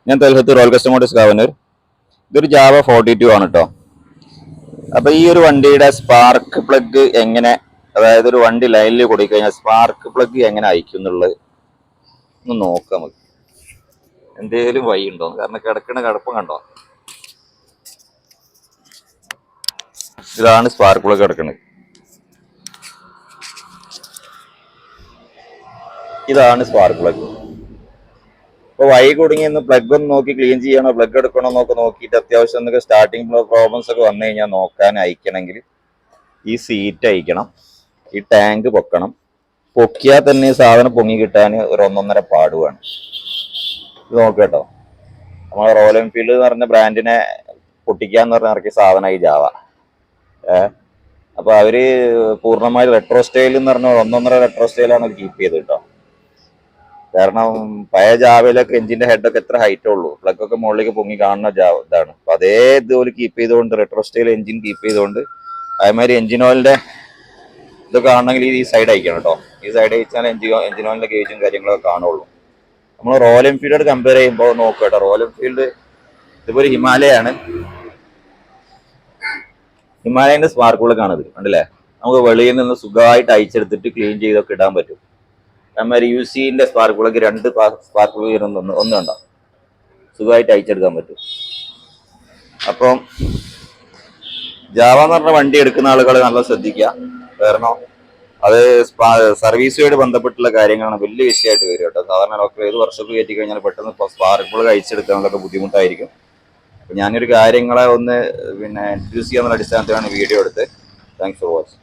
ഞാൻ Talhath royal customers governor. ഇതൊരു Java 42 ആണ് കേട്ടോ. അപ്പൊ ഈ ഒരു വണ്ടിയുടെ സ്പാർക്ക് പ്ലഗ് എങ്ങനെ, അതായത് ഒരു വണ്ടി ലൈനിൽ കൊടുക്കഴിഞ്ഞാൽ സ്പാർക്ക് പ്ലഗ് എങ്ങനെ അയക്കും എന്നുള്ളത് ഒന്ന് നോക്കാം നമുക്ക്. എന്തേലും വഴി ഉണ്ടോ? കാരണം കിടക്കണ കിടപ്പം കണ്ടോ, ഇതാണ് സ്പാർക്ക് പ്ലഗ് കിടക്കുന്നത്. ഇതാണ് സ്പാർക്ക് പ്ലഗ്. ഇപ്പൊ വഴി കുടുങ്ങി ഒന്ന് പ്ലഗ് ഒന്ന് നോക്കി ക്ലീൻ ചെയ്യണോ, പ്ലഗ് എടുക്കണോ എന്നൊക്കെ നോക്കിയിട്ട് അത്യാവശ്യം എന്തൊക്കെ സ്റ്റാർട്ടിങ് പ്രോബ്ലംസ് ഒക്കെ വന്നു കഴിഞ്ഞാൽ നോക്കാൻ അയക്കണമെങ്കിൽ ഈ സീറ്റ് അയക്കണം, ഈ ടാങ്ക് പൊക്കണം. പൊക്കിയാൽ തന്നെ സാധനം പൊങ്ങി കിട്ടാൻ ഒരു 1.5 പാടുവാണ്. ഇത് നോക്കട്ടോ, നമ്മളെ റോയൽ എൻഫീൽഡ് എന്ന് പറഞ്ഞ ബ്രാൻഡിനെ പൊട്ടിക്കാന്ന് പറഞ്ഞ ഇറക്കിയ സാധനമായി ജാവ. അപ്പൊ അവര് പൂർണ്ണമായി റെട്രോ സ്റ്റൈൽ എന്ന് പറഞ്ഞ 1.5 റെട്രോ സ്റ്റൈലാണ് കീപ്പ് ചെയ്ത് കേട്ടോ. കാരണം പഴയ ജാവയിലൊക്കെ എഞ്ചിന്റെ ഹെഡൊക്കെ എത്ര ഹൈറ്റേ ഉള്ളൂ, പ്ലഗ് ഒക്കെ മുകളിലേക്ക് പൊങ്ങി കാണുന്ന ഇതാണ്. അപ്പൊ അതേ ഇതുപോലെ കീപ്പ് ചെയ്തുകൊണ്ട് റെട്രോ സ്റ്റൈൽ എഞ്ചിൻ കീപ്പ് ചെയ്തുകൊണ്ട് അതേമാതിരി എഞ്ചിൻ ഓയിലിന്റെ ഇതൊക്കെ കാണണമെങ്കിൽ ഈ സൈഡ് അയക്കണം കേട്ടോ. ഈ സൈഡ് അയച്ചാൽ എഞ്ചിൻ ഓയിലിന്റെ ഗേജും കാര്യങ്ങളൊക്കെ കാണുള്ളൂ. നമ്മൾ റോയൽ എൻഫീൽഡ് കമ്പയർ ചെയ്യുമ്പോൾ നോക്കുക കേട്ടോ. റോയൽ എൻഫീൽഡ് ഇതുപോലെ ഹിമാലയാണ്, ഹിമാലയന്റെ സ്പാർക്ക് പ്ലഗ് ആണിത്, കണ്ടില്ലേ? നമുക്ക് വെളിയിൽ നിന്ന് സുഖമായിട്ട് അയച്ചെടുത്തിട്ട് ക്ലീൻ ചെയ്തൊക്കെ ഇടാൻ പറ്റും. അതുമാതിരി യുസിന്റെ സ്പാർക്ക് പ്ലഗ് 2 സ്പാർക്ക് പ്ലഗ് ഒന്ന് കണ്ടോ, സുഖമായിട്ട് അയച്ചെടുക്കാൻ പറ്റും. അപ്പം ജാവ എന്ന് പറഞ്ഞ വണ്ടി എടുക്കുന്ന ആളുകൾ നല്ല ശ്രദ്ധിക്കുക. കാരണം അത് സർവീസുമായിട്ട് ബന്ധപ്പെട്ടുള്ള കാര്യങ്ങളാണ് വലിയ വിഷയമായിട്ട് വരും കേട്ടോ. സാധാരണ ഡോക്ടർ ഏത് വർഷത്തിൽ കയറ്റി കഴിഞ്ഞാൽ പെട്ടെന്ന് സ്പാർക്ക് പ്ലഗ് അയച്ചെടുക്കാനുള്ളതൊക്കെ ബുദ്ധിമുട്ടായിരിക്കും. ഞാനൊരു കാര്യങ്ങളെ ഒന്ന് ഇൻട്രൊഡ്യൂസ് ചെയ്യാനുള്ള അടിസ്ഥാനത്തിലാണ് വീഡിയോ എടുത്ത്. Thanks for watching.